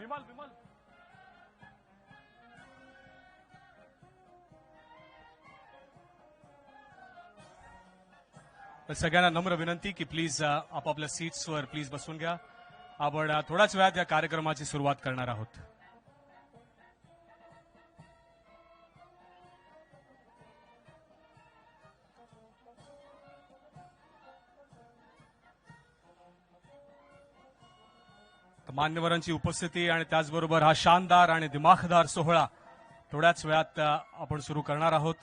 विमल विमल सगळ्यांना नम्र विनंती की प्लीज आपापल्या सीट्सवर प्लीज बसून घ्या. आपण थोड्याच वेळात या कार्यक्रमाची सुरुवात करणार आहोत. मान्यवरांची उपस्थिती आणि त्याचबरोबर हा शानदार आणि दिमाखदार सोहळा थोड्याच वेळात आपण सुरू करणार आहोत.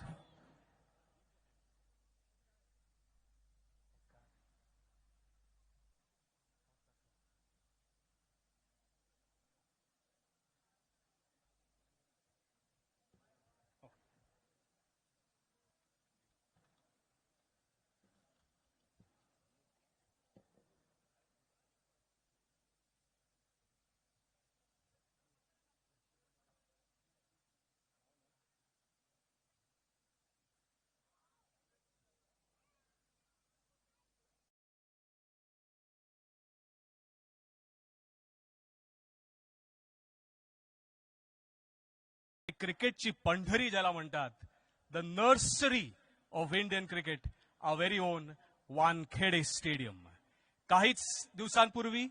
क्रिकेटची पंढरी ज्याला म्हणतात, the nursery of Indian cricket, a very on Wankhede stadium. काहीच दिवसांपूर्वी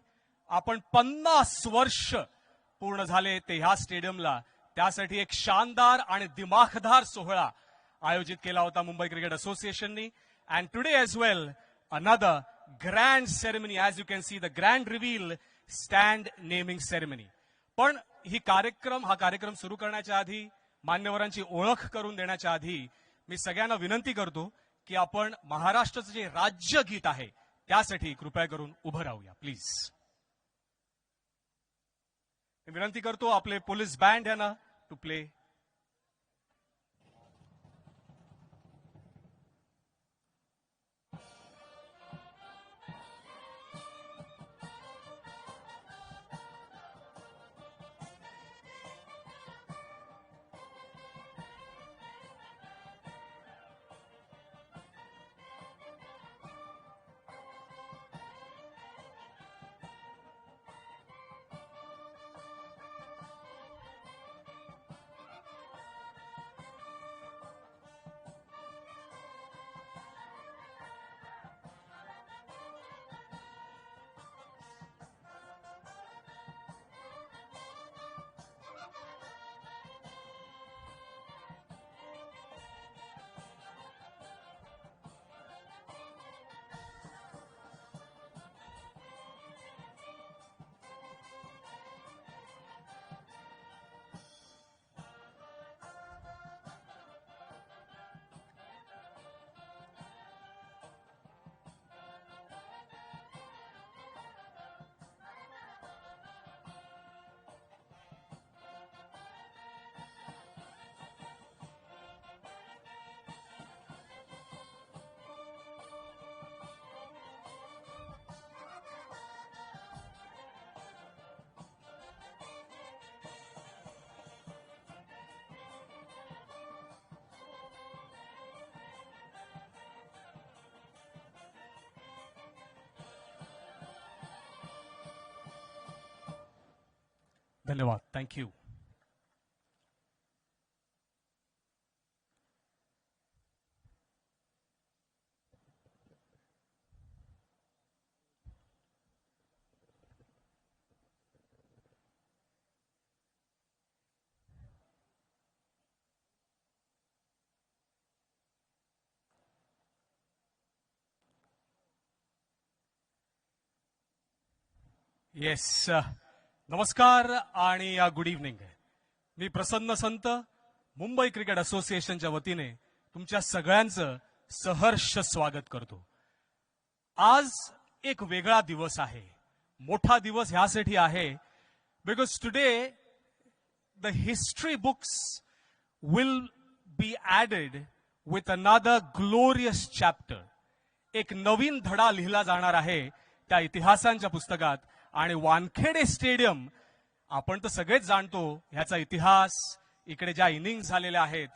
आपण 50 वर्ष पूर्ण झाले ते ह्या स्टेडियमला त्यासाठी एक शानदार आणि दिमाखदार सोहळा आयोजित केला होता मुंबई क्रिकेट असोसिएशननी. And today as well another grand ceremony, as you can see the grand reveal stand naming ceremony. पण हा कार्यक्रम सुरू करण्याच्या आधी, मान्यवरांची ओळख करून देण्याच्या आधी मी सगळ्यांना विनंती करतो की आपण महाराष्ट्राचं जे राज्यगीत आहे त्यासाठी कृपया करून उभं राहूया प्लीज. मी विनंती करतो आपले पोलीस बँड यांना टू प्ले. धन्यवाद. थँक्यू. येस, नमस्कार आणि गुड इव्हनिंग. मी प्रसन्न संत, मुंबई क्रिकेट असोसिएशनच्या वतीने तुमच्या सगळ्यांचं सहर्ष स्वागत करतो. आज एक वेगळा दिवस आहे, मोठा दिवस ह्यासाठी आहे because today the history books will be added with another glorious chapter. एक नवीन धडा लिहिला जाणार आहे त्या इतिहासांच्या पुस्तकात. आणि वानखेडे स्टेडियम आपण तर सगळेच जाणतो ह्याचा इतिहास, इकडे ज्या इनिंग्स झालेल्या आहेत,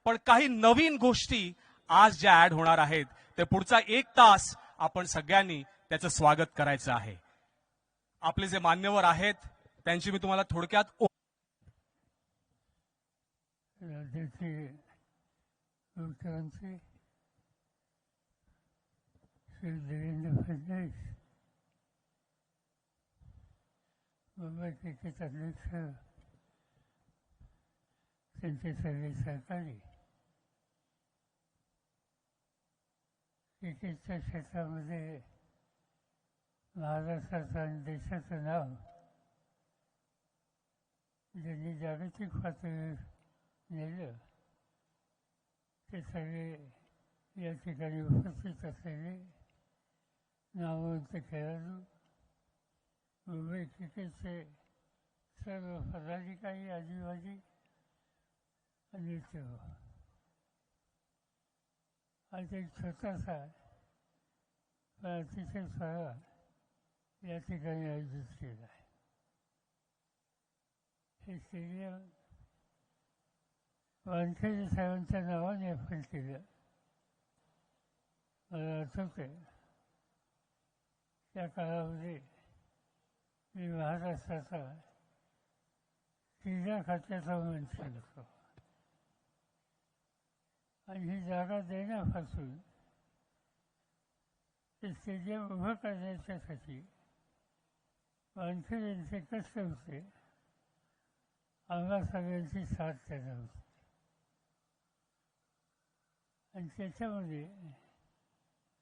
पण काही नवीन गोष्टी आज ज्या ऍड होणार आहेत ते पुढचा 1 तास आपण सगळ्यांनी त्याचं स्वागत करायचं आहे. आपले जे मान्यवर आहेत त्यांची मी तुम्हाला थोडक्यात राज्याचे मुख्यमंत्री श्री देवेंद्र फडणवीस, मुंबई क्रिकेट अध्यक्ष, त्यांचे सर्व सहकारी, क्रिकेटच्या क्षेत्रामध्ये महाराष्ट्राचं आणि देशाचं नाव ज्यांनी जागतिक पातळीवर नेलं ते सगळे या ठिकाणी उपस्थित असलेले नामवंत खेळाडू, मुंबई क्रिकेटचे सर्व पदाधिकारी, आदिवासी आणि नेते. आज एक छोटासा पण अतिशय सोहळा या ठिकाणी आयोजित केला आहे. हे स्टेडियम वानखेडे साहेबांच्या नावाने आपण केलं. मला आठवते त्या काळामध्ये मी महाराष्ट्राचा क्रीडा खात्याचा मंत्री होतो आणि ही जागा देण्यापासून ते स्टेडियम उभं करण्याच्यासाठी वानखेडेंचे कष्ट होते. आम्हा सगळ्यांची साथ त्यांना होती आणि त्याच्यामध्ये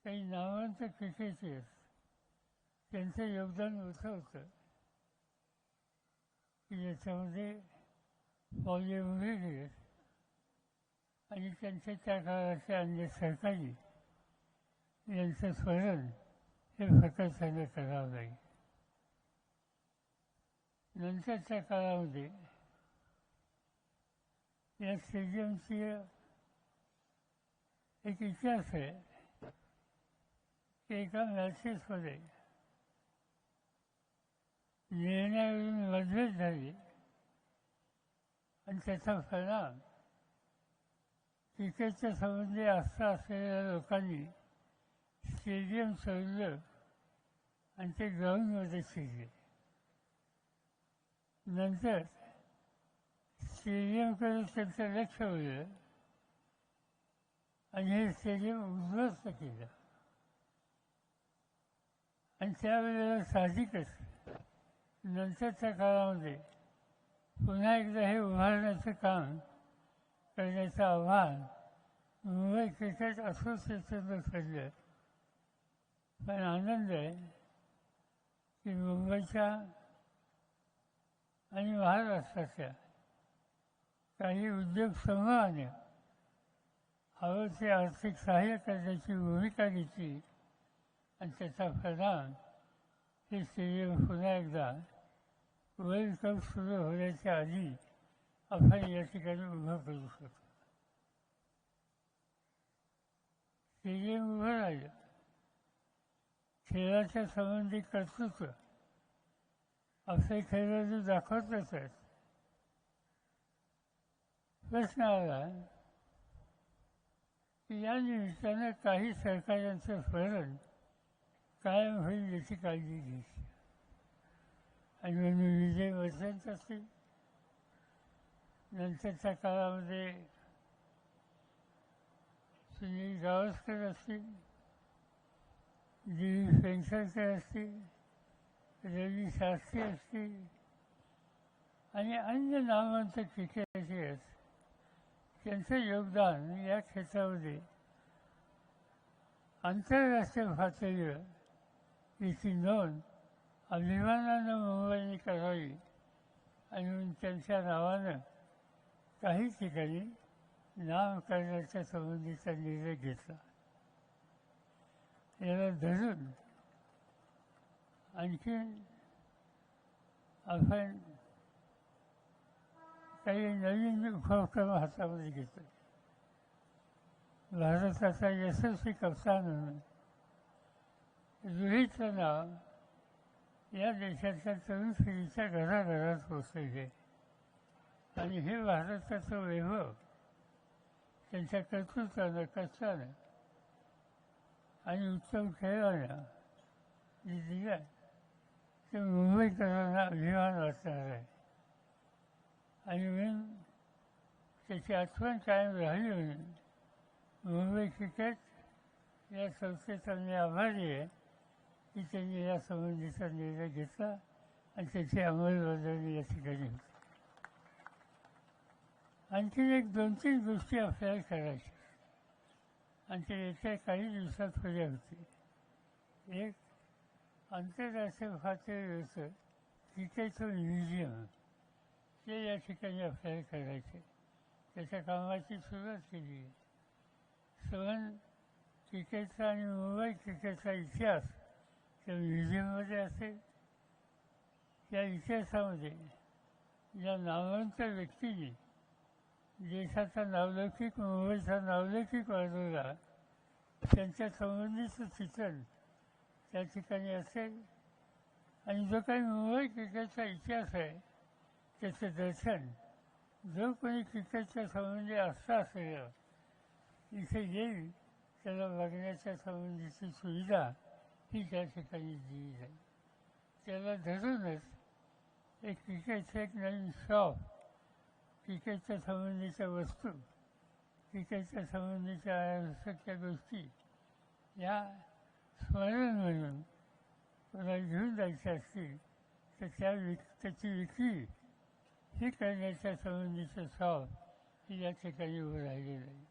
काही नामवंत क्रिकेटर्स त्यांचं योगदान मोठं होतं की याच्यामध्ये पॉल एव्हरेस्ट आणि त्यांच्या त्या काळाचे अन्य सहकारी यांचं स्मरण हे फक्त करावं लागेल. नंतरच्या काळामध्ये या स्टेडियमची एक इतिहास आहे की एका मॅचेसमध्ये निर्णयावरून मतभेद झाली आणि त्याचा परिणाम क्रिकेटच्या संबंधी आस्था असलेल्या लोकांनी स्टेडियम सोडलं आणि ते ग्राउंडमध्ये शिरले. नंतर स्टेडियमकडे त्यांचं लक्ष वळलं आणि हे स्टेडियम उद्ध्वस्त केलं आणि त्यावेळेला साहजिकच नंतरच्या काळामध्ये पुन्हा एकदा हे उभारण्याचं काम करण्याचं आव्हान मुंबई क्रिकेट असोसिएशननं केलं. पण आनंद आहे की मुंबईच्या आणि महाराष्ट्राच्या काही उद्योग समूहाने हवं ते आर्थिक सहाय्य करण्याची भूमिका घेतली आणि त्याचा परिणाम हे स्टेडियम पुन्हा एकदा वर्ल्ड कप सुरू होण्याच्या आधी आपण या ठिकाणी उभं करू शकतो. स्टेडियम उभं राहिलं, खेळाच्या संबंधी कर्तृत्व असे खेळाडू दाखवतच आहेत. प्रश्न आला की या निमित्तानं काही सहकार्यांचं स्मरण कायम होईल याची काळजी घ्यायची. आणि म्हणून विजय वसंत असतील, नंतरच्या काळामध्ये सुनील गावस्कर असतील, दिलीप वेंगसरकर असतील, रवी शास्त्री असतील आणि अन्य नामवंत क्रिकेटर्स त्यांचं योगदान या क्षेत्रामध्ये आंतरराष्ट्रीय पातळीवर याची नोंद अभिमानानं मुंबईने करावी आणि म्हणून त्यांच्या नावानं काही ठिकाणी नामकरणाच्या संबंधीचा निर्णय घेतला. याला धरून आणखी आपण काही नवीन उपक्रम हातामध्ये घेतो. भारताचा यशस्वी कप्तान म्हणून रोहितचं नाव या देशातल्या तरुण पिढीच्या घराघरात पोचलेले आणि हे भारताचं वैभव त्यांच्या कर्तृत्वानं, कष्टानं आणि उत्तम खेळानं जे दिलं ते मुंबईकरांना अभिमान वाटणार आहे. आणि म्हणून त्याची आठवण कायम राहिली म्हणून मुंबई क्रिकेट या संस्थेचा मी आभारी आहे की त्यांनी या संबंधीचा निर्णय घेतला आणि त्याची अंमलबजावणी या ठिकाणी होती. आणखी एक 2-3 गोष्टी आपल्याला करायच्या आणि ते येत्या काही दिवसात पुढे होते. एक, आंतरराष्ट्रीय पातळीवरचं क्रिकेटचं म्युझियम ते या ठिकाणी आपल्याला करायचे. त्याच्या कामाची सुरुवात केली आहे. सवन क्रिकेटचा आणि मुंबई क्रिकेटचा इतिहास त्या म्युझियममध्ये असेल. त्या इतिहासामध्ये या नामवंत व्यक्तींनी देशाचा नावलौकिक, मुंबईचा नावलौकिक वाढवला त्यांच्या संबंधीचं चित्रण त्या ठिकाणी असेल. आणि जो काही मुंबई क्रिकेटचा इतिहास आहे त्याचं दर्शन जो कोणी क्रिकेटच्या संबंधी आस्था असेल इथे येईल त्याला बघण्याच्या संबंधीची सुविधा ही त्या ठिकाणी दिली जाईल. त्याला धरूनच एक क्रिकेटचं एक नवीन शॉप, क्रिकेटच्या संबंधीच्या वस्तू, क्रिकेटच्या संबंधीच्या आवश्यक गोष्टी या स्मरण म्हणून कोणाला घेऊन जायच्या असतील तर त्याची विक्री ही करण्याच्या संबंधीचं शॉप ही या ठिकाणी उभं राहिलेलं आहे.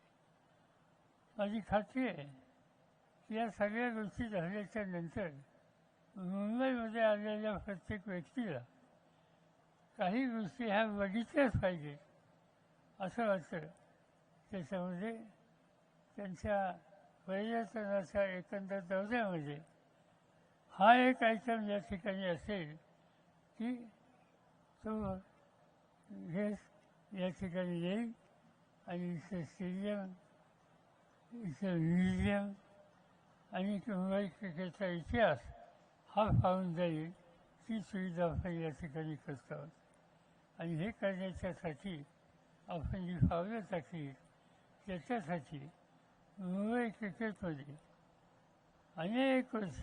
माझी खात्री आहे की या सगळ्या गोष्टी झाल्याच्या नंतर मुंबईमध्ये आलेल्या प्रत्येक व्यक्तीला काही गोष्टी ह्या बघितल्याच पाहिजेत असं वाटतं. त्याच्यामध्ये त्यांच्या पर्यटनाच्या एकंदर दौऱ्यामध्ये हा एक आयटम या ठिकाणी असेल की तो या ठिकाणी येईल आणि इथं स्टेडियम, इथं म्युझियम आणि मुंबई क्रिकेटचा इतिहास हा पाहून जाईल. ती सुविधा आपण या ठिकाणी करतो आहोत. आणि हे करण्याच्यासाठी आपण जी पावलं टाकली त्याच्यासाठी मुंबई क्रिकेटमध्ये अनेक वर्ष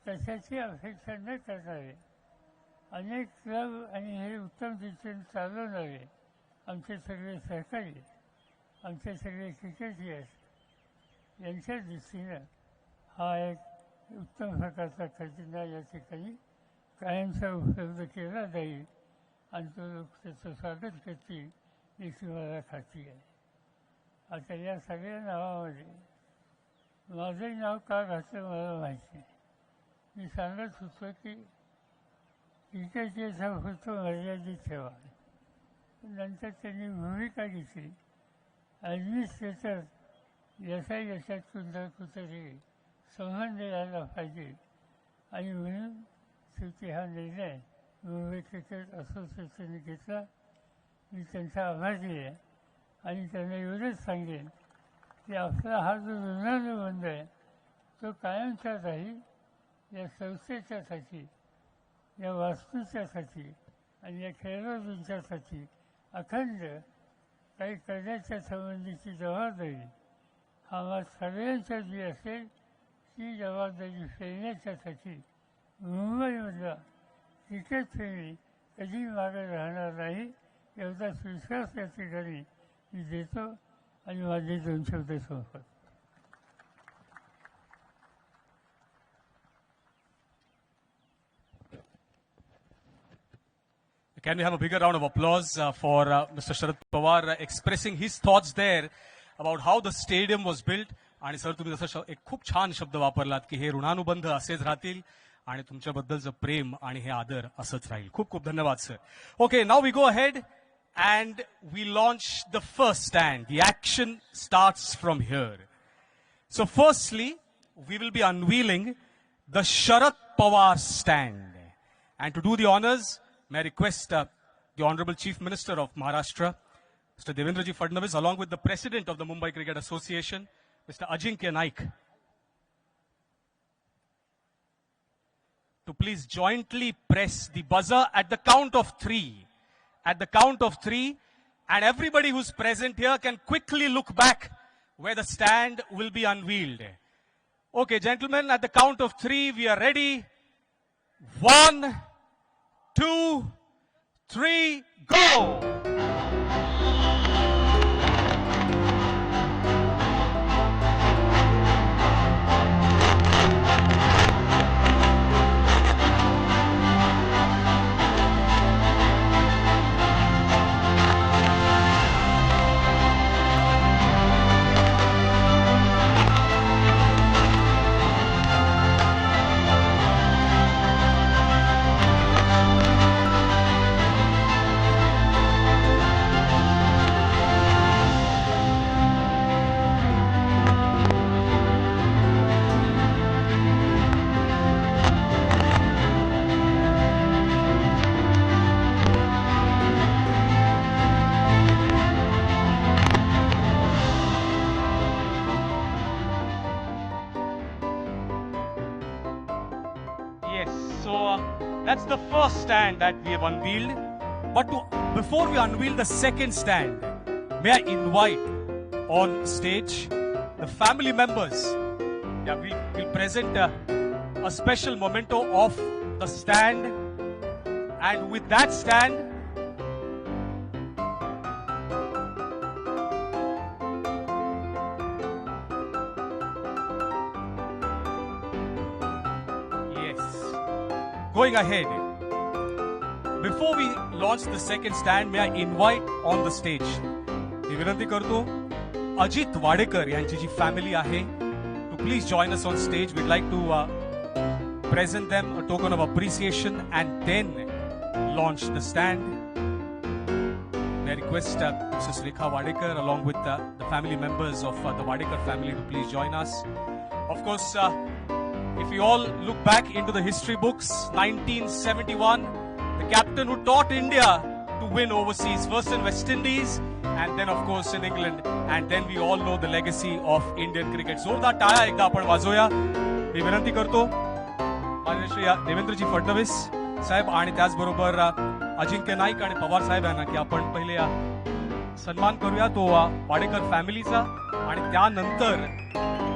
कशाची अपेक्षा न करणारे अनेक क्लब आणि हे उत्तम रीतीने चालवणारे आमचे सगळे सहकारी, आमचे सगळे क्रिकेटियर्स यांच्या दृष्टीनं हा एक उत्तम प्रकारचा खजिना या ठिकाणी कायमचा उपलब्ध केला जाईल आणि तो लोक त्याचं स्वागत करतील याची मला खात्री आहे. आता या सगळ्या नावामध्ये माझंही नाव का घातलं मला माहिती आहे. मी सांगत होतो की क्रिकेटचा फक्त मर्यादित ठेवा. नंतर त्यांनी भूमिका घेतली ॲडमिनिस्ट्रेटर याच्यात कुठेतरी संबंध यायला पाहिजे आणि म्हणून शेवटी हा निर्णय मुंबई क्रिकेट असोसिएशनने घेतला. मी त्यांचा आभारी आहे आणि त्यांना एवढंच सांगेन की आपला हा जो ऋणानुबंध आहे तो कायमचा राहील. या संस्थेच्यासाठी, या वास्तूच्यासाठी आणि या खेळाडूंच्यासाठी अखंड काही करण्याच्या संबंधीची जबाबदारी आम्हा सगळ्यांच्या जी असेल ती जबाबदारी फेडण्याच्यासाठी मुंबईमधला क्रिकेटप्रेमी कधी मागे राहणार नाही एवढाच विश्वास या ठिकाणी मी देतो आणि माझे 2 शब्द संपत. Can we have a bigger round of applause for Mr. Sharad Pawar expressing his thoughts there about how the stadium was built. आणि सर तुम्ही जसं एक खूप छान शब्द वापरलात की हे ऋणानुबंध असेच राहतील आणि तुमच्याबद्दलचं प्रेम आणि हे आदर असंच राहील. खूप खूप धन्यवाद sir. Okay, now we go ahead and we launch the first stand. The action starts from here. So firstly, we will be unveiling the Sharad Pawar stand. And to do the honors, may I request the Honorable Chief Minister of Maharashtra, Mr. Devendraji Fadnavis, along with the President of the Mumbai Cricket Association, Mr. Ajinkya Naik, to please jointly press the buzzer at the count of 3. At the count of 3, and everybody who's present here can quickly look back where the stand will be unveiled. Okay, gentlemen, at the count of 3, we are ready. 1, 2, 3, go! Yes, so that's the first stand that we have unveiled. But before we unveil the second stand, may I invite on stage the family members. Yeah, we'll present a special memento of the stand. And with that stand, yes, going ahead. Before we launch the second stand, may I invite on the stage. मी विनंती करतो अजित वाडेकर यांची जी family आहे to please join us on stage. We'd like to present them a token of appreciation and then launch the stand. May I request Mrs. Rekha Wadekar along with the family members of the Wadekar family to please join us. Of course, if we all look back into the history books, 1971, the captain who taught India to win overseas, first in West Indies and then of course in England, and then we all know the legacy of Indian cricket. जोरदार टाळ्या एकदा आपण वाजवूया. मी विनंती करतो माननीय श्री देवेंद्रजी फडणवीस साहेब आणि त्याचबरोबर अजिंक्य नाईक आणि पवार साहेब यांना की आपण पहिले सन्मान करूया तो वाडेकर फॅमिलीचा आणि त्यानंतर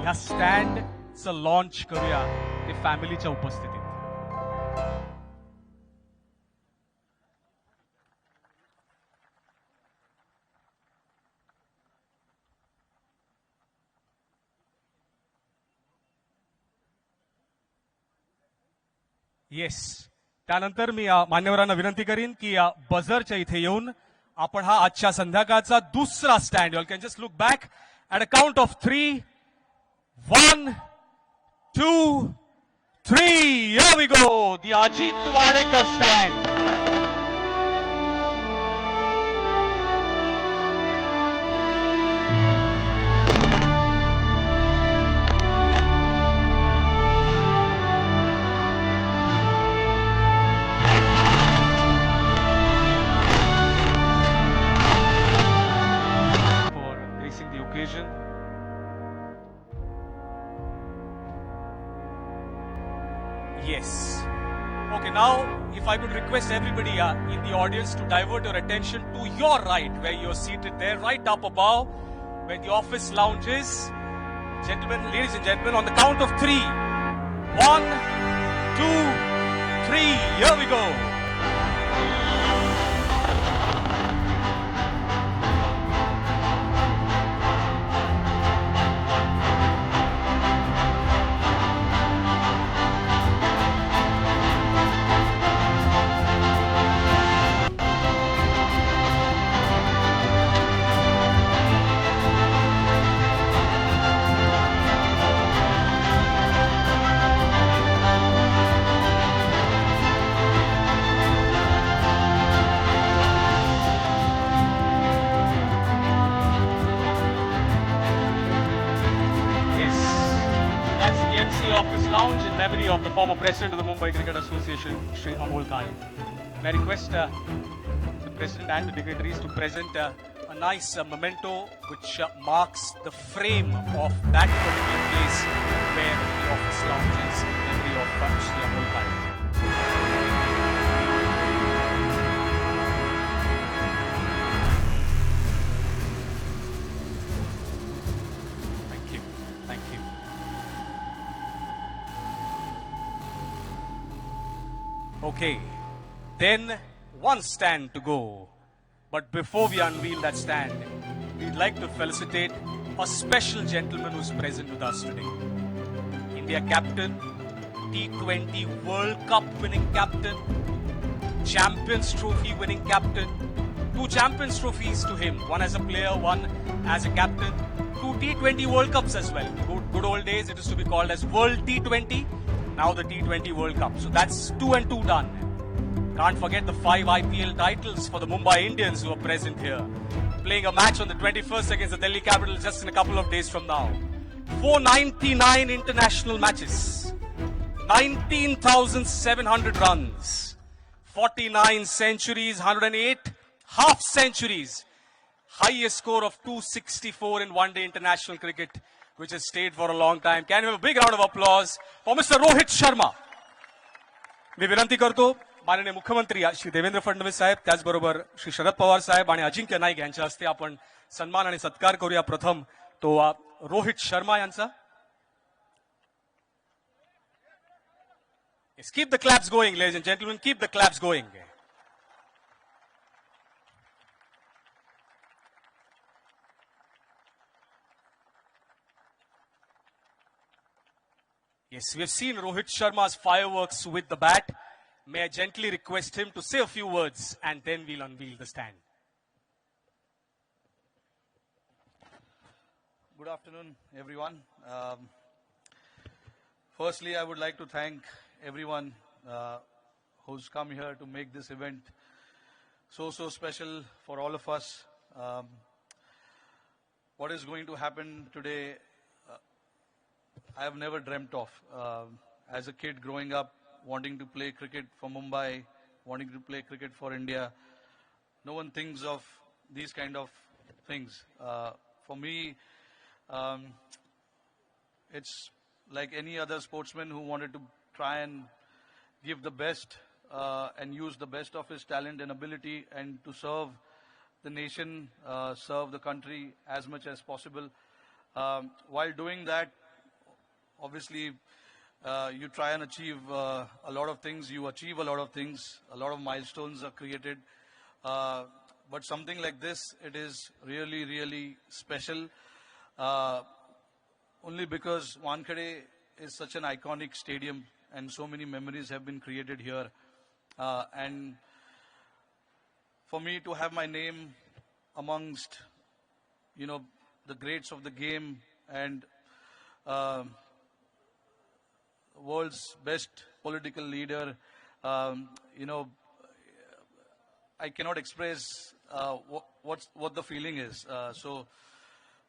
ह्या स्टँडचं लॉन्च करूया ते फॅमिलीच्या उपस्थितीत. येस, त्यानंतर मी मान्यवरांना विनंती करीन की बझरच्या इथे येऊन आपण हा आजच्या संध्याकाळचा दुसरा stand, you can just look back at a count of 3, 1, 2, 3, here we go, the Ajit Wadekar stand. Yes. Okay, now if I could request everybody in the audience to divert your attention to your right, where you're seated there, right up above, where the office lounge is. Gentlemen, ladies and gentlemen, on the count of 3, 1, 2, 3, here we go. Office Lounge in memory of the former president of the Mumbai Cricket Association, Shri Amol Khan. May I request the president and the dignitaries to present a nice memento which marks the frame of that particular place where the office lounge is in memory of Shri Amol Khan. Thank you. Thank you. Okay, then one stand to go. But before we unveil that stand, we'd like to felicitate a special gentleman who's present with us today. India captain, T20 World Cup winning captain, Champions Trophy winning captain, two Champions Trophies to him, one as a player, one as a captain, two T20 World Cups as well. Good old days, it used to be called as World T20, now the T20 World Cup. So that's 2 and 2 done. Can't forget the 5 IPL titles for the Mumbai Indians who are present here. Playing a match on the 21st against the Delhi Capitals just in a couple of days from now. 499 international matches. 19,700 runs. 49 centuries, 108 half centuries. Highest score of 264 in one-day international cricket, which has stayed for a long time. Can you have a big round of applause for Mr. Rohit Sharma? मी विनंती करतो माननीय मुख्यमंत्री श्री देवेंद्र फडणवीस साहेब, त्याचबरोबर श्री शरद पवार साहेब आणि अजिंक्य नाईक यांच्या हस्ते आपण सन्मान आणि सत्कार करूया. प्रथम तो रोहित शर्मा यांचा. Yes, keep the claps going, ladies and gentlemen. Keep the claps going. Yes, we have seen Rohit Sharma's fireworks with the bat. May I gently request him to say a few words and then we'll unveil the stand. Good afternoon, everyone. Firstly, I would like to thank everyone who's come here to make this event so special for all of us. What is going to happen today, I have never dreamt of. As a kid growing up, wanting to play cricket for Mumbai, wanting to play cricket for India, no one thinks of these kind of things. For me, it's like any other sportsman who wanted to try and give the best and use the best of his talent and ability and to serve the nation, serve the country as much as possible. While doing that, obviously, you try and achieve a lot of things. You achieve a lot of things. A lot of milestones are created. But something like this, it is really, really special. Only because Wankhede is such an iconic stadium and so many memories have been created here. And for me to have my name amongst, the greats of the game and world's best political leader, I cannot express what the feeling is. So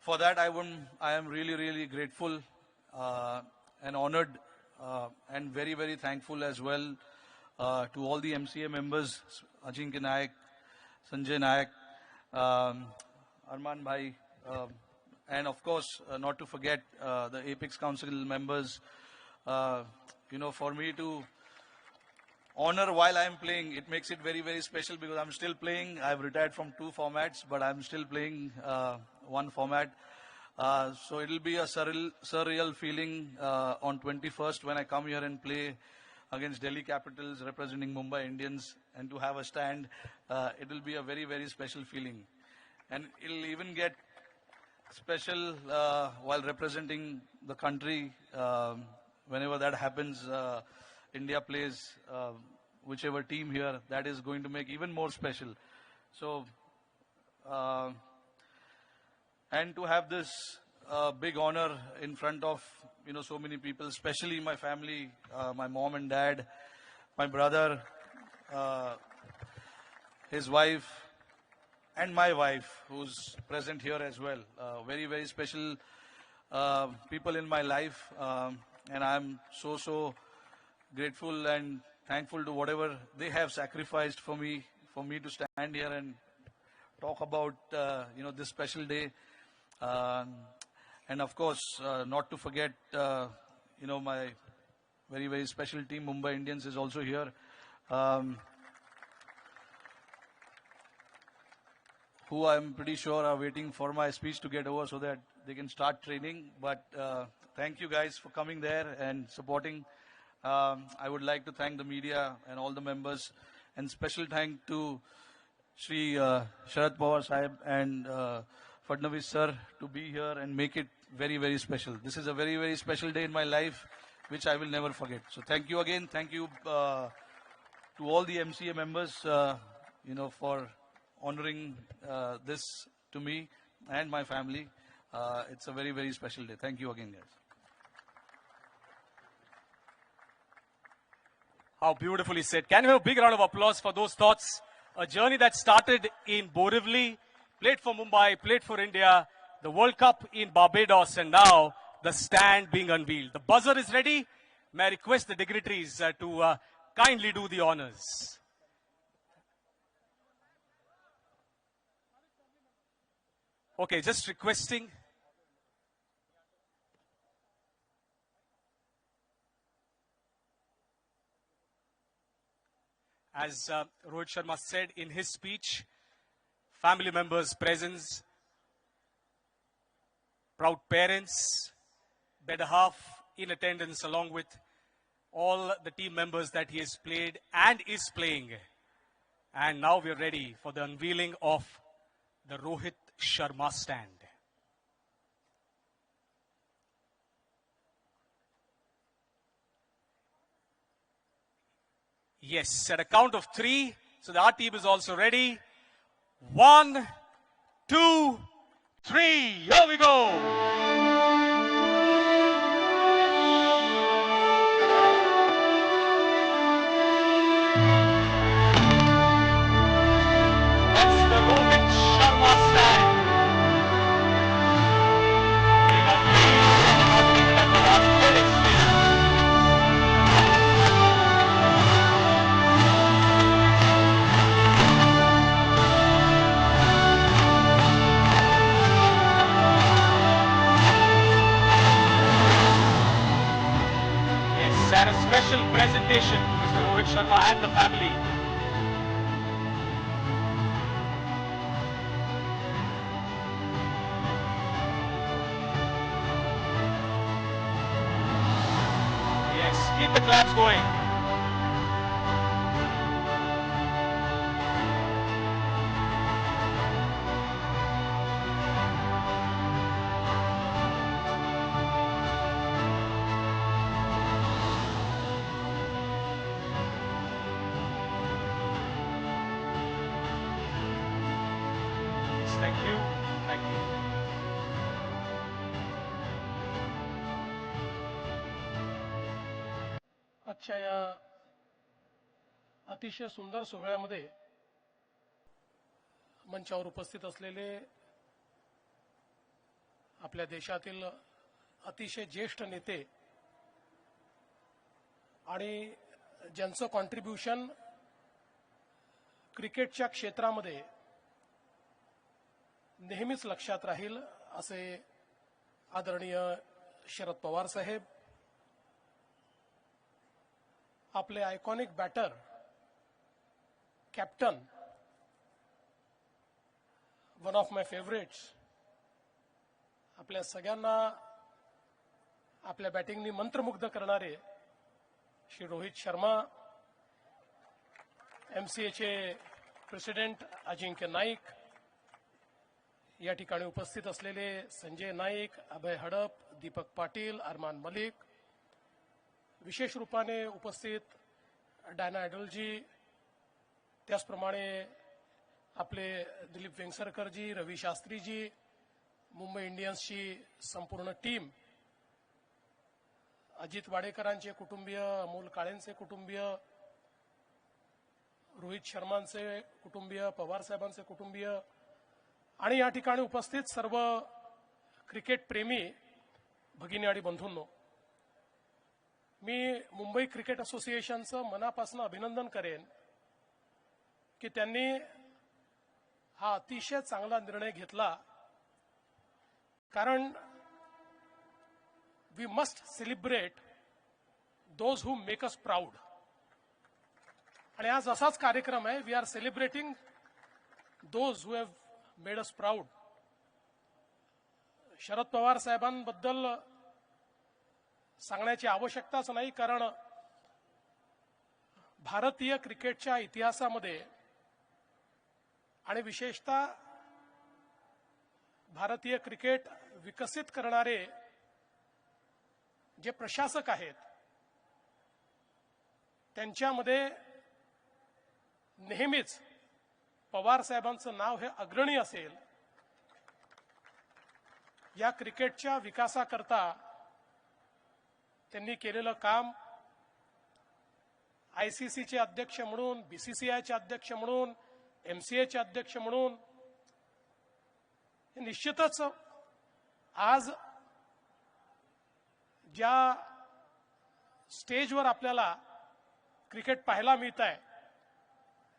for that, I am really, really grateful and honored and very, very thankful as well to all the MCA members, Ajinkya Naik, Sanjay Naik, Arman Bhai, and of course, not to forget the Apex Council members. For me to honor while I'm playing, it makes it very, very special because I'm still playing. I've retired from 2 formats, but I'm still playing one format. So it'll be a surreal feeling on 21st when I come here and play against Delhi Capitals representing Mumbai Indians and to have a stand. It will be a very, very special feeling. And it'll even get special while representing the country. Whenever that happens, India plays whichever team here, that is going to make even more special. So, and to have this big honor in front of, so many people, especially my family, my mom and dad, my brother, his wife, and my wife, who's present here as well. Very, very special people in my life. And I'm so grateful and thankful to whatever they have sacrificed for me to stand here and talk about, this special day. And of course, not to forget, my very, very special team, Mumbai Indians, is also here. Who I'm pretty sure are waiting for my speech to get over so that they can start training. But thank you guys for coming there and supporting I would like to thank the media and all the members, and special thank to Shri Sharad Pawar Sahib and Fadnavis sir to be here and make it very, very special. This is a very, very special day in my life, which I will never forget. So thank you again. Thank you to all the MCA members, for honoring this to me and my family. It's a very, very special day. Thank you again, guys. How beautifully said. Can you have a big round of applause for those thoughts? A journey that started in Borivali, played for Mumbai, played for India, the World Cup in Barbados, and now the stand being unveiled. The buzzer is ready. May I request the dignitaries to kindly do the honors. Okay, just requesting. As Rohit Sharma said in his speech, family members' presence, proud parents, better half in attendance along with all the team members that he has played and is playing. And now we're ready for the unveiling of the Rohit Sharma stand. Yes, at a count of 3. So our team is also ready. 1, 2, 3. Here we go. That's the Rohit Sharma stand. Being unveiled at the Rajpet Stadium. Yes, and a special presentation to Mr. Rohit Sharma and the family. Yes, keep the claps going. Yes, thank you. Thank you. आजच्या या अतिशय सुंदर सोहळ्यामध्ये मंचावर उपस्थित असलेले आपल्या देशातील अतिशय ज्येष्ठ नेते आणि ज्यांचं कॉन्ट्रीब्युशन क्रिकेटच्या क्षेत्रामध्ये नेहमीच लक्षात राहील असे आदरणीय शरद पवार साहेब, आपले iconic batter captain, one of my favourites, आपल्या सगळ्यांना आपल्या बॅटिंगनी मंत्रमुग्ध करणारे श्री रोहित शर्मा, एमसीएचे प्रेसिडेंट अजिंक्य नाईक, या ठिकाणी उपस्थित असलेले संजय नाईक, अभय हडप, दीपक पाटील, अरमान मलिक, विशेष रूपाने उपस्थित डायना ॲडलजी, त्याचप्रमाणे आपले दिलीप वेंगसरकरजी, रवी शास्त्रीजी, मुंबई इंडियन्सची संपूर्ण टीम, अजित वाडेकरांचे कुटुंबीय, अमोल काळेंचे कुटुंबीय, रोहित शर्मांचे कुटुंबीय, पवार साहेबांचे कुटुंबीय आणि या ठिकाणी उपस्थित सर्व क्रिकेट प्रेमी भगिनी आणि बंधूंनो, मी मुंबई क्रिकेट असोसिएशनचं मनापासून अभिनंदन करेन की त्यांनी हा अतिशय चांगला निर्णय घेतला, कारण we must celebrate those who make us proud. आणि आज असाच कार्यक्रम आहे. We are celebrating those who have made us proud. Sharad Pawar साहेबांबद्दल सांगण्याची आवश्यकताच नाही, कारण भारतीय क्रिकेटच्या इतिहासामध्ये आणि विशेषतः भारतीय क्रिकेट विकसित करणारे जे प्रशासक आहेत त्यांच्यामध्ये नेहमीच पवार साहेबांचं नाव हे अग्रणी असेल. या क्रिकेटच्या विकासाकरता त्यांनी केलेलं काम आयसीसीचे अध्यक्ष म्हणून, बीसीसीआयचे अध्यक्ष म्हणून, एमसीएचे अध्यक्ष म्हणून निश्चितच आज ज्या स्टेजवर आपल्याला क्रिकेट पाहायला मिळत आहे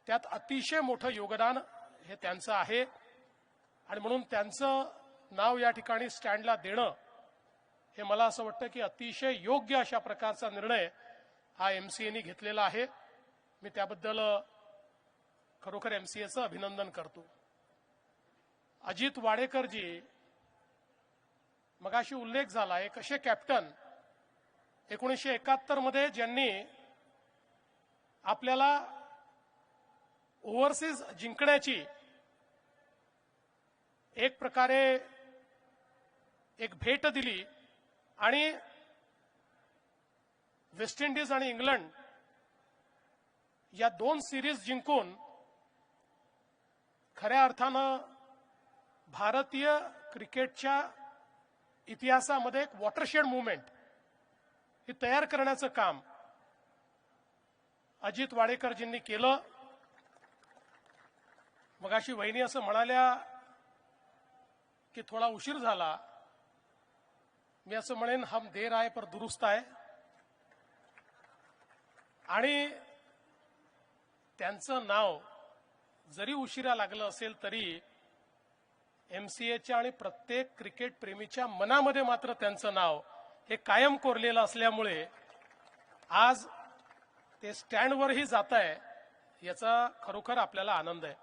त्यात अतिशय मोठं योगदान हे त्यांचं आहे. आणि म्हणून त्यांचं नाव या ठिकाणी स्टँडला देणं हे मला असं वाटतं की अतिशय योग्य अशा प्रकारचा निर्णय हा एमसीएने घेतलेला आहे. मी त्याबद्दल खरोखर एमसीएचं अभिनंदन करतो. अजित वाडेकरजी मगाशी उल्लेख झाला एक असे कॅप्टन 1971 मध्ये ज्यांनी आपल्याला ओव्हरसीज जिंकण्याची एक प्रकारे एक भेट दिली आणि वेस्ट इंडिज आणि इंग्लंड या 2 सिरीज जिंकून खऱ्या अर्थानं भारतीय क्रिकेटच्या इतिहासामध्ये एक वॉटरशेड मुवमेंट ही तयार करण्याचं काम अजित वाडेकरजींनी केलं. मगाशी वहिनी असं म्हणाल्या की थोडा उशीर झाला. मी असं म्हणेन हम देर आए पर दुरुस्त आहे. आणि त्यांचं नाव जरी उशिरा लागलं असेल तरी एमसीएच्या आणि प्रत्येक क्रिकेट प्रेमीच्या मनामध्ये मात्र त्यांचं नाव हे कायम कोरलेलं असल्यामुळे आज ते स्टँडवरही जात आहे याचा खरोखर आपल्याला आनंद आहे.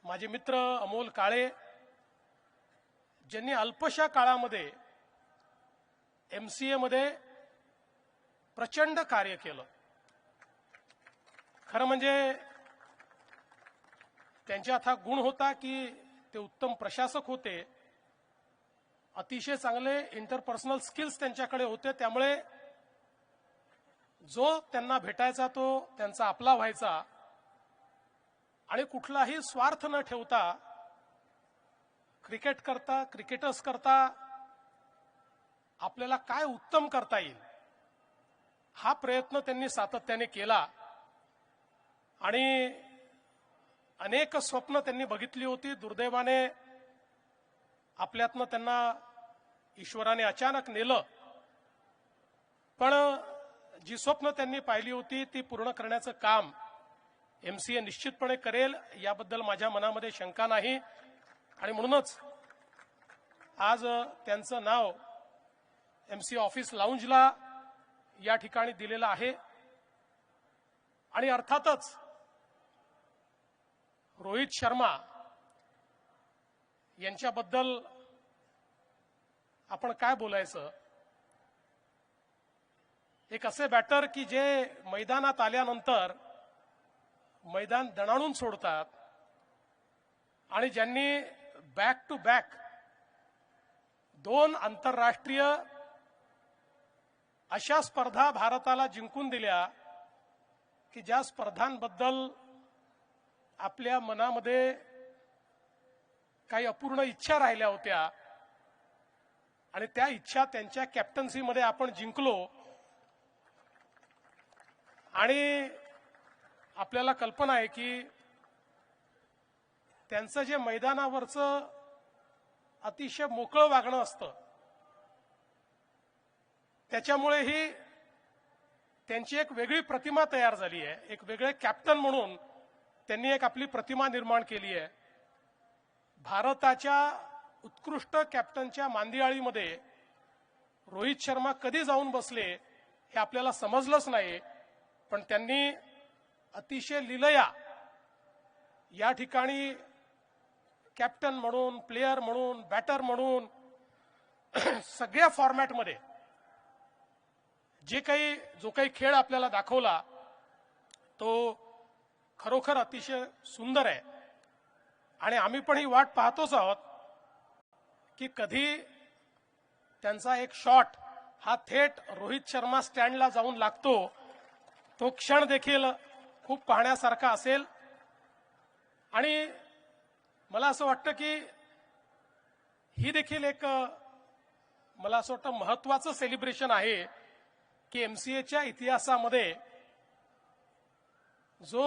माझे मित्र अमोल काळे ज्यांनी अल्पशा काळामध्ये एमसीए मध्ये प्रचंड कार्य केलं. खरं म्हणजे त्यांच्यात हा गुण होता की ते उत्तम प्रशासक होते. अतिशय चांगले इंटरपर्सनल स्किल्स त्यांच्याकडे होते. त्यामुळे जो त्यांना भेटायचा तो त्यांचा आपला व्हायचा आणि कुठलाही स्वार्थ न ठेवता क्रिकेट करता क्रिकेटर्स करता आपल्याला काय उत्तम करता येईल हा प्रयत्न त्यांनी सातत्याने केला. आणि अनेक स्वप्न त्यांनी बघितली होती. दुर्दैवाने आपल्यातनं त्यांना ईश्वराने अचानक नेलं. पण जी स्वप्न त्यांनी पाहिली होती ती पूर्ण करण्याचं काम एमसीए निश्चितपणे करेल याबद्दल माझ्या मनामध्ये शंका नाही. आणि म्हणूनच आज त्यांचं नाव एमसीए ऑफिस लाऊंजला या ठिकाणी दिलेलं आहे. आणि अर्थातच रोहित शर्मा यांच्याबद्दल आपण काय बोलायचं. एक असे बॅटर की जे मैदानात आल्यानंतर मैदान दणाणून सोडतात आणि ज्यांनी बॅक टू बॅक 2 आंतरराष्ट्रीय अशा स्पर्धा भारताला जिंकून दिल्या की ज्या स्पर्धांबद्दल आपल्या मनामध्ये काही अपूर्ण इच्छा राहिल्या होत्या आणि त्या इच्छा त्यांच्या कॅप्टन्सीमध्ये आपण जिंकलो. आणि आपल्याला कल्पना आहे की त्यांचं जे मैदानावरचं अतिशय मोकळं वागणं असतं त्याच्यामुळेही त्यांची एक वेगळी प्रतिमा तयार झाली आहे. एक वेगळे कॅप्टन म्हणून त्यांनी एक आपली प्रतिमा निर्माण केली आहे. भारताच्या उत्कृष्ट कॅप्टनच्या मांदियाळीमध्ये रोहित शर्मा कधी जाऊन बसले हे आपल्याला समजलंच नाही. पण त्यांनी अतिशय लीलया या ठिकाणी कॅप्टन म्हणून, प्लेयर म्हणून, बॅटर म्हणून सगळ्या फॉर्मॅटमध्ये जो काही खेळ आपल्याला दाखवला तो खरोखर अतिशय सुंदर आहे आणि आम्ही पण ही वाट पाहतोच आहोत की कधी त्यांचा एक शॉट हा थेट रोहित शर्मा स्टँडला जाऊन लागतो. तो क्षण देखील खूप पाहण्यासारखा असेल आणि मला असं वाटतं की ही देखील एक मला असं वाटतं महत्वाचं सेलिब्रेशन आहे की एमसीएच्या इतिहासामध्ये जो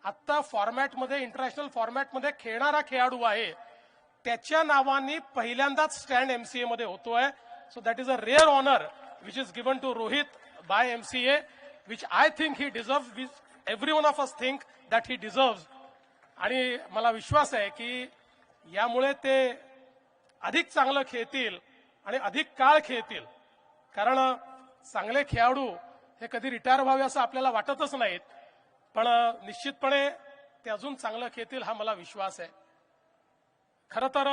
आत्ता फॉर्मॅटमध्ये इंटरनॅशनल फॉर्मॅटमध्ये खेळणारा खेळाडू आहे त्याच्या नावाने पहिल्यांदाच स्टँड एमसीए मध्ये होतोय. So that is a rare honour which is given to Rohit by MCA which I think he deserve, which every one of us think that he deserve. आणि मला विश्वास आहे की यामुळे ते अधिक चांगलं खेळतील आणि अधिक काळ खेळतील. कारण चांगले खेळाडू हे कधी रिटायर व्हावे असं आपल्याला वाटतच नाहीत, पण निश्चितपणे ते अजून चांगलं खेळतील हा मला विश्वास आहे. खरं तर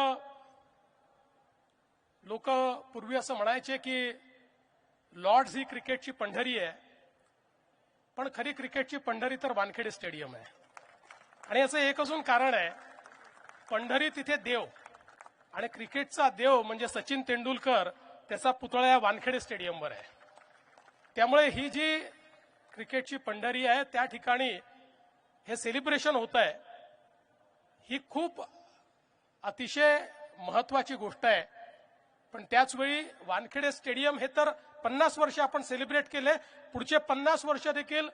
लोक पूर्वी असं म्हणायचे की लॉर्ड्स ही क्रिकेटची पंढरी आहे, पण खरी क्रिकेटची पंढरी तर वानखेडे स्टेडियम आहे. आणि याचं एक अजून कारण आहे, पंढरी तिथे देव आणि क्रिकेटचा देव म्हणजे सचिन तेंडुलकर, त्याचा पुतळा या वानखेडे स्टेडियमवर आहे. त्यामुळे ही जी क्रिकेटची पंढरी आहे त्या ठिकाणी हे सेलिब्रेशन होत आहे ही खूप अतिशय महत्वाची गोष्ट आहे. पण त्याचवेळी वानखेडे स्टेडियम हे तर 50 वर्ष आपण सेलिब्रेट केले, पुढचे 50 वर्ष देखील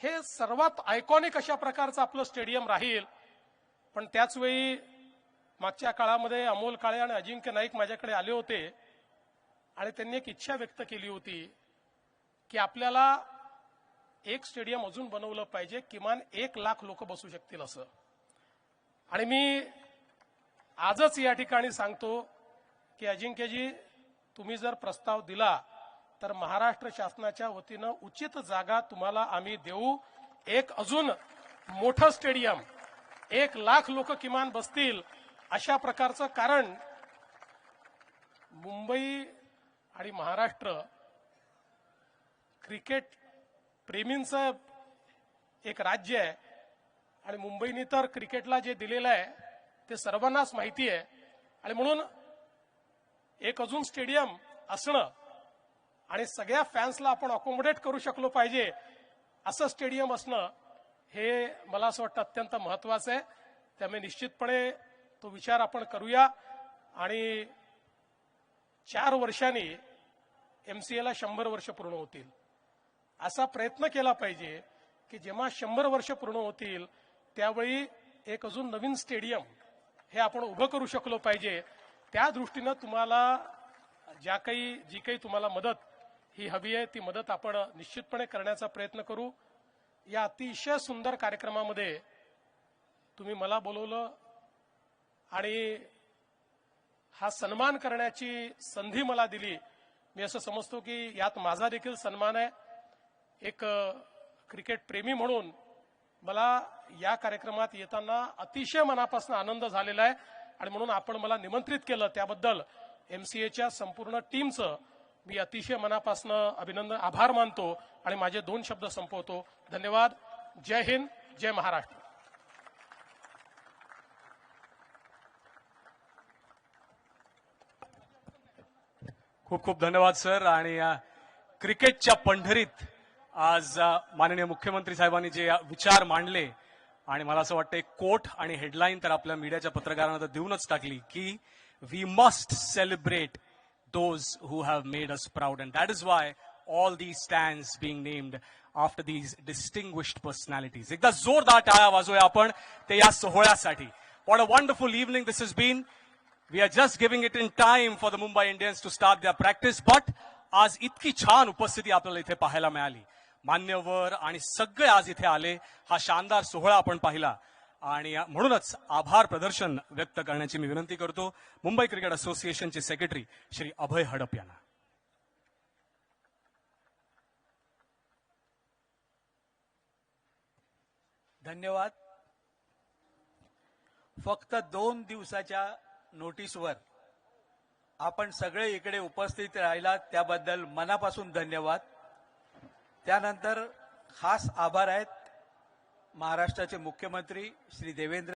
हे सर्वात आयकॉनिक अशा प्रकारचं आपलं स्टेडियम राहील. पण त्याचवेळी मागच्या काळामध्ये अमोल काळे आणि अजिंक्य नाईक माझ्याकडे आले होते आणि त्यांनी एक इच्छा व्यक्त केली होती की आपल्याला एक स्टेडियम अजून बनवलं पाहिजे, किमान 1 लाख लोक बसू शकतील असं. आणि मी आजच या ठिकाणी सांगतो की अजिंक्यजी, तुम्ही जर प्रस्ताव दिला तर महाराष्ट्र शासनाच्या वतीनं उचित जागा तुम्हाला आम्ही देऊ. एक अजून मोठं स्टेडियम 1 लाख लोक किमान बसतील अशा प्रकारचं. कारण मुंबई आणि महाराष्ट्र क्रिकेट प्रेमींचं एक राज्य आहे आणि मुंबईने तर क्रिकेटला जे दिलेलं आहे ते सर्वांनाच माहिती आहे. आणि म्हणून एक अजून स्टेडियम असणं आणि सगळ्या फॅन्सला आपण अकोमोडेट करू शकलो पाहिजे असं स्टेडियम असणं हे मला असं वाटतं अत्यंत महत्वाचं आहे. त्यामुळे निश्चितपणे तो विचार आपण करूया आणि 4 वर्षांनी एमसीएला 100 वर्ष पूर्ण होतील. असा प्रयत्न केला पाहिजे की जेव्हा 100 वर्ष पूर्ण होतील त्यावेळी एक अजून नवीन स्टेडियम हे आपण उभं करू शकलो पाहिजे. त्या दृष्टीनं तुम्हाला जी काही तुम्हाला मदत ही हवी आहे ती मदत आपण निश्चितपणे करण्याचा प्रयत्न करू. या अतिशय सुंदर कार्यक्रमामध्ये तुम्ही मला बोलवलं आणि हा सन्मान करण्याची संधी मला दिली. मी असं समजतो की यात माझा देखील सन्मान आहे. एक क्रिकेट प्रेमी म्हणून मला या कार्यक्रमात येताना अतिशय मनापासून आनंद झालेला आहे आणि म्हणून आपण मला निमंत्रित केलं त्याबद्दल एमसीएच्या संपूर्ण टीमचं मी अतिशय मनापासून अभिनंदन, आभार मानतो आणि माझे 2 शब्द संपवतो. धन्यवाद. जय हिंद, जय महाराष्ट्र. खूप खूप धन्यवाद सर. आणि क्रिकेटच्या पंढरीत आज माननीय मुख्यमंत्री साहेबांनी जे विचार मांडले आणि मला असं वाटतं एक कोट आणि हेडलाईन तर आपल्या मीडियाच्या पत्रकारांना तर देऊनच टाकली की we must celebrate those who have made us proud and that is why all these stands being named after these distinguished personalities. एकदा जोरदार टाळ्या वाजवूया आपण ते या सोहळ्यासाठी. What a wonderful evening this is been. We are just giving it in time for the Mumbai Indians to start their practice. But आज इतकी छान उपस्थिती आपल्याला इथे पाहायला मिळाली. मान्यवर आणि सगळे आज इथे आले. हा शानदार सोहळा आपण पाहिला आणि म्हणूनच आभार प्रदर्शन व्यक्त करण्याची मी विनंती करतो मुंबई क्रिकेट असोसिएशनचे सेक्रेटरी श्री अभय हडप यांना. धन्यवाद. फक्त 2 दिवसाच्या नोटीसवर आपण सगळे इकडे उपस्थित राहिलात त्याबद्दल मनापासून धन्यवाद. त्यानंतर खास आभार आहेत महाराष्ट्राचे मुख्यमंत्री श्री देवेंद्र